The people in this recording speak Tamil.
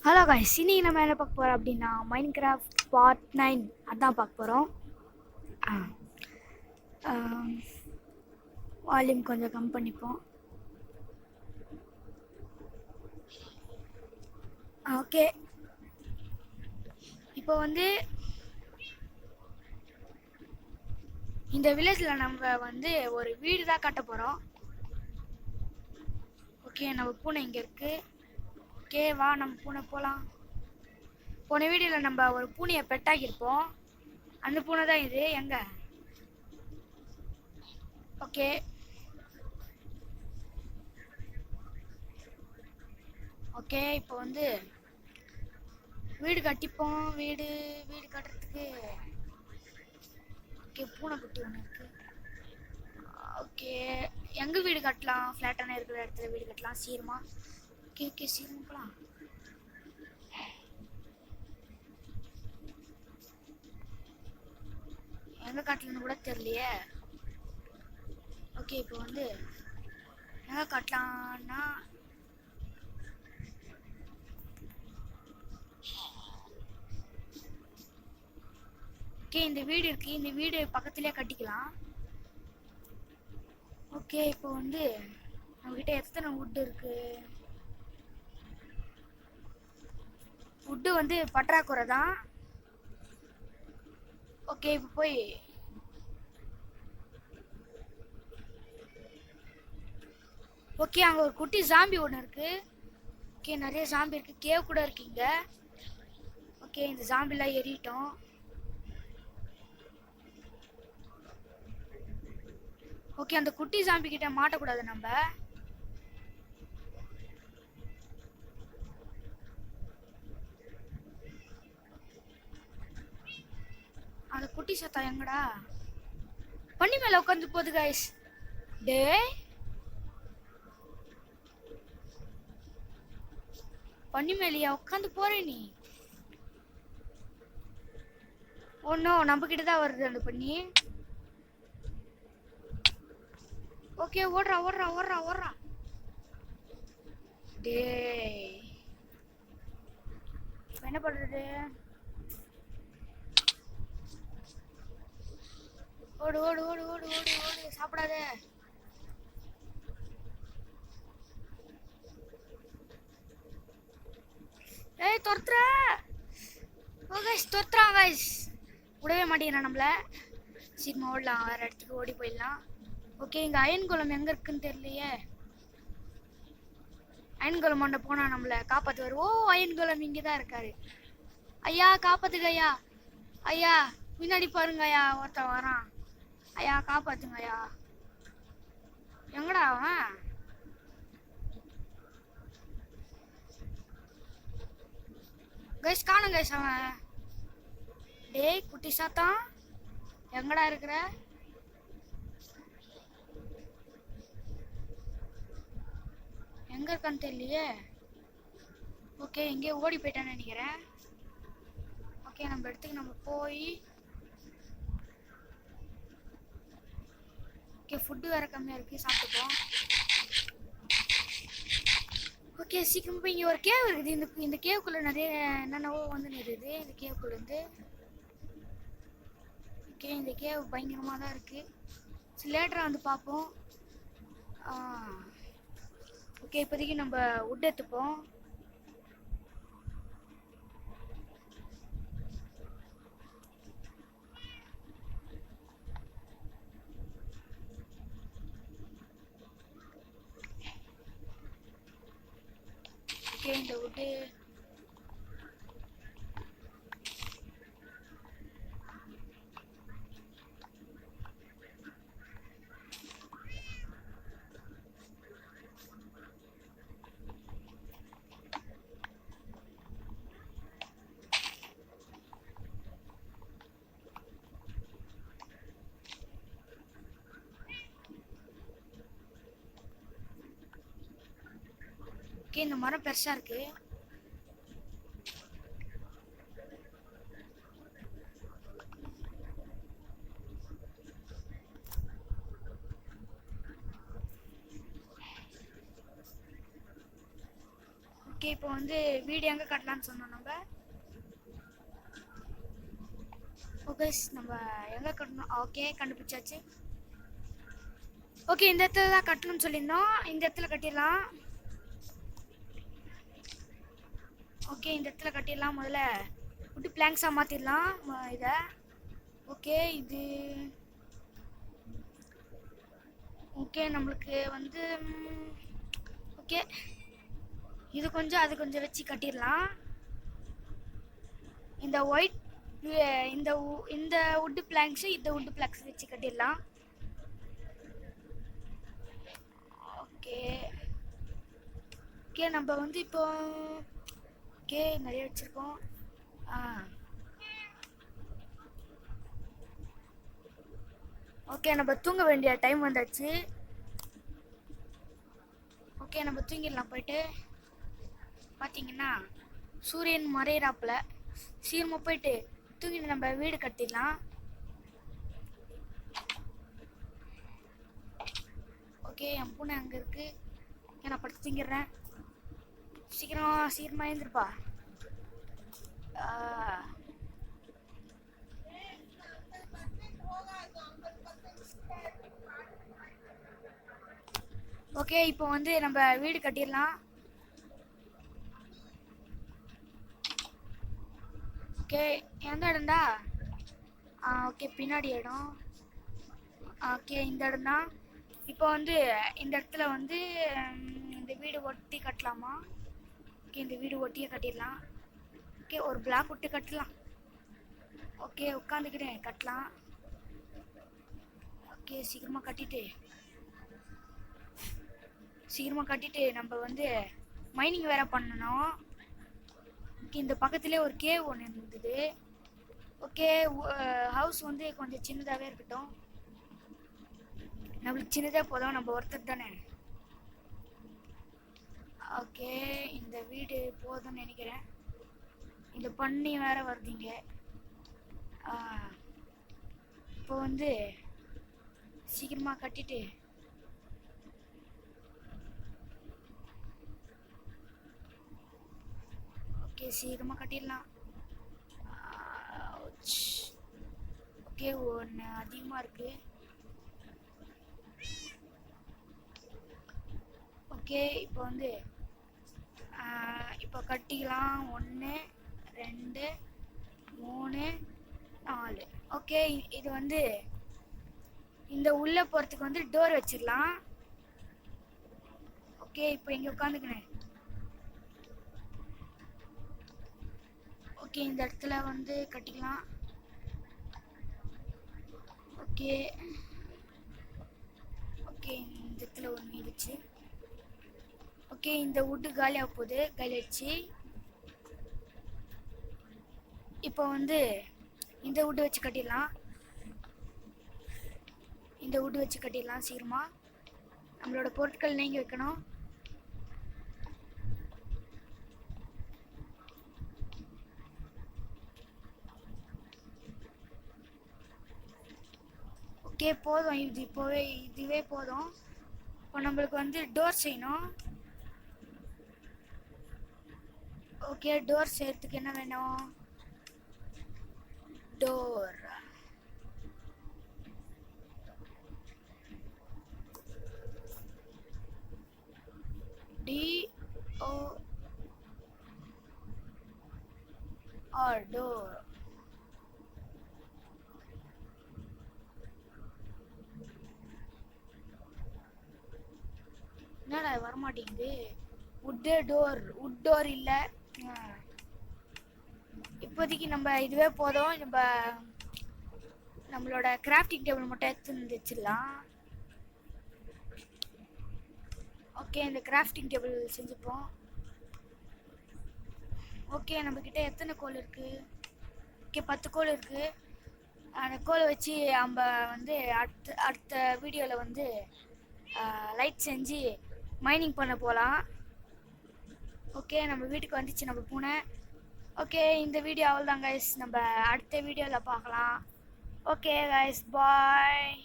ஹலோ காய்ஸ், இன்னைக்கு நம்ம என்ன பார்க்க போகிறோம் அப்படின்னா மைன்கிராஃப்ட் பார்ட் 9 அதான் பார்க்க போகிறோம். வால்யூம் கொஞ்சம் கம் பண்ணிப்போம். ஓகே, இப்போ வந்து இந்த வில்லேஜில் நம்ம வந்து ஒரு வீடு தான் கட்ட போகிறோம். ஓகே, நம்ம பூனை இங்கே இருக்குது. ஓகே, வா நம்ம பூனை போகலாம். போன வீடியோவில் நம்ம ஒரு பூனையை பெட்டாகியிருப்போம். அந்த பூனை தான் இது. எங்க? ஓகே, ஓகே, இப்போ வந்து வீடு கட்டிப்போம். வீடு கட்டுறதுக்கு ஓகே பூனை குட்டி ஒன்று இருக்குது. ஓகே, எங்கே வீடு கட்டலாம்? ஃப்ளாட்டான இருக்கிற இடத்துல வீடு கட்டலாம் சீரமா. ஓகே ஓகே, சீரமா போகலாம். எங்கே கட்டலன்னு கூட தெரியலையே. ஓகே, இப்போ வந்து எங்கே கட்டலான்னா ஓகே இந்த வீடு இருக்குது. இந்த வீடு பக்கத்துலேயே கட்டிக்கலாம். ஓகே, இப்போ வந்து நம்மக்கிட்ட எத்தனை வுட்டு இருக்குது? வுட்டு வந்து பற்றாக்குறை தான். ஓகே, இப்போ போய் ஓகே அங்கே ஒரு குட்டி ஜாம்பி ஒன்று இருக்குது. ஓகே, நிறைய ஜாம்பி இருக்குது. கேவ் கூட இருக்கீங்க. ஓகே, இந்த ஜாம்பிலாம் எறிட்டோம். ஓகே, அந்த குட்டி ஜாம்பி கிட்ட மாட்டக்கூடாது நம்ம. அந்த குட்டி சத்தம் எங்கடா? பண்ணி மேல உட்காந்து போகுது கைஸ். டே பண்ணி மேலையா உட்காந்து போற நீ? ஒன்னும் நம்ம கிட்ட தான் வருது அந்த பண்ணி. ஓகே, ஓடுறா ஓடுறா ஓடுறா ஓடுறா. டே என்ன பண்றது? ஓடு ஓடு ஓடு ஓடு ஓடு ஓடு, சாப்பிடாத. ஏய் துரத்துற. ஓ கைஸ், துரத்துறான் கைஸ். விடவே மாட்டேங்கிறான் நம்மள. சீக்கிரமா ஓடலாம், வேற இடத்துக்கு ஓடி போயிடலாம். ஓகே, இங்க அயன் குளம் எங்க இருக்குன்னு தெரியலையே. அயன் குளம் ஒன்று போனா நம்மள காப்பாத்துவாரு. ஓ, அயன் குளம் இங்கதான் இருக்காரு. ஐயா காப்பாத்துங்க ஐயா. ஐயா முன்னாடி பாருங்க ஐயா, ஒருத்தன் வரான். ஐயா காப்பாத்துங்க ஐயா. எங்கடா அவன்? கைஸ் காணும் கைஸ் அவன். டேய் குட்டி சாத்தான், எங்கடா இருக்கிற? எங்க இருக்கான்னு தெரியலையே. ஓகே, எங்கேயோ ஓடி போயிட்டான்னு நினைக்கிறேன். ஓகே, நம்ம இடத்துக்கு நம்ம போய் ஓகே ஃபுட்டு வேற கம்மியாக இருக்குது, சாப்பிட்டுப்போம். ஓகே, சீக்கிரம் போய் இங்கே ஒரு கேவ் இருக்குது. இந்த கேவுக்குள்ளே நிறைய என்னென்னவோ வந்து நிறுது இந்த கேவுக்குள்ளேருந்து. ஓகே, இந்த கேவ் பயங்கரமாக தான் இருக்குது. சரி, லேட்டராக வந்து பார்ப்போம். ஓகே, இப்போதைக்கு நம்ம வுட் எடுத்துப்போம். ஓகே, இந்த வுட்டு ஓகே, இந்த மரம் பெருசாக இருக்குது. ஓகே இப்போ வந்து வீடு எங்கே கட்டலான்னு சொன்னோம் நம்ம. ஓகே நம்ம எங்கே கட்டணும்? ஓகே கண்டுபிடிச்சாச்சு. ஓகே இந்த இடத்துல தான் கட்டணும்னு சொல்லியிருந்தோம். இந்த இடத்துல கட்டிடலாம். ஓகே இந்த இடத்துல கட்டிடலாம். முதல்ல விட்டு பிளாங்க்ஸாக மாற்றிடலாம் இதை. ஓகே இது ஓகே நம்மளுக்கு வந்து ஓகே இது கொஞ்சம் அது கொஞ்சம் வச்சு கட்டிடலாம். இந்த ஒயிட் இந்த இந்த வுட்டு பிளாங்க்ஸு இந்த வுட்டு பிளாங்க்ஸ் வச்சு கட்டிடலாம். ஓகே ஓகே நம்ம வந்து இப்போ ஓகே நிறைய வச்சுருக்கோம். ஓகே நம்ம தூங்க வேண்டிய டைம் வந்தாச்சு. ஓகே நம்ம தூங்கிடலாம். போயிட்டு பார்த்தீங்கன்னா சூரியன் மறையிறாப்புல. சீக்கிரமாக போயிட்டு தூங்கிட்டு நம்ம வீடு கட்டிடலாம். ஓகே என் பூனை அங்கே இருக்குது. நான் படுத்து தூங்கிடுறேன். சீக்கிரமாக எழுந்திருப்பா. ஓகே இப்போ வந்து நம்ம வீடு கட்டிடலாம். ஓகே எந்த இடம்டா? ஓகே பின்னாடி இடம். ஓகே இந்த இடம் தான். இப்போ வந்து இந்த இடத்துல வந்து இந்த வீடு ஒட்டி கட்டலாமா? ஓகே இந்த வீடு ஒட்டியே கட்டிடலாம். ஓகே ஒரு பிளாக் விட்டு கட்டலாம். ஓகே உட்காந்துக்கிட்டேன் கட்டலாம். ஓகே சீக்கிரமாக கட்டிட்டு நம்ம வந்து மைனிங் வேற பண்ணணும். ஓகே இந்த பக்கத்துலேயே ஒரு கேவ் ஒன்று இருந்தது. ஓகே ஹவுஸ் வந்து கொஞ்சம் சின்னதாகவே இருக்கட்டும். நம்மளுக்கு சின்னதாக போதும், நம்ம ஒருத்தர் தானே. ஓகே இந்த வீடு போதும்னு நினைக்கிறேன். இந்த பண்ணி வேற வருதுங்க. இப்போ வந்து சீக்கிரமாக கட்டிட்டு ஓகே சீக்கிரமாக கட்டிடலாம். ஓகே ஒன்று அதிகமாக இருக்குது. ஓகே இப்போ வந்து இப்போ கட்டிக்கலாம். 1 2 3 4. ஓகே இது வந்து இந்த உள்ளே போகிறதுக்கு வந்து டோர் வச்சிடலாம். ஓகே இப்போ இங்கே உட்காந்துக்கினேன். ஓகே இந்த இடத்துல வந்து கட்டிக்கலாம். ஓகே ஓகே இந்த இடத்துல ஒன்று இருந்துச்சு. ஓகே இந்த வுட்டு காலியாக போகுது. காலி ஆயிடுச்சு. இப்போ வந்து இந்த வுட்டு வச்சு கட்டிடலாம். சீக்கிரமா நம்மளோட பொருட்கள் நீங்க வைக்கணும். ஓகே போதும். இதுவே போதும். இப்போ நம்மளுக்கு வந்து டோர் செய்யணும். ஓகே டோர் செய்யறதுக்கு என்ன வேணும்? Door door. என்னடா வரமாட்டேங்குது? வுட் டோர் இல்லை. இப்போதைக்கு நம்ம இதுவே போதும். நம்மளோட கிராஃப்டிங் டேபிள் மட்டும் எடுத்து வச்சிடலாம். ஓகே இந்த கிராஃப்டிங் டேபிள் செஞ்சுப்போம். ஓகே நம்மக்கிட்ட எத்தனை கோல் இருக்குது? ஓகே 10 கோல் இருக்குது. அந்த கோலை வச்சு நம்ம வந்து அடுத்த வீடியோவில் வந்து லைட் செஞ்சு மைனிங் பண்ண போகலாம். ஓகே நம்ம வீட்டுக்கு வந்துச்சு நம்ம பூனை. ஓகே இந்த வீடியோ அவ்வளோதான் கைஸ். நம்ம அடுத்த வீடியோவில் பார்க்கலாம். Okay guys bye.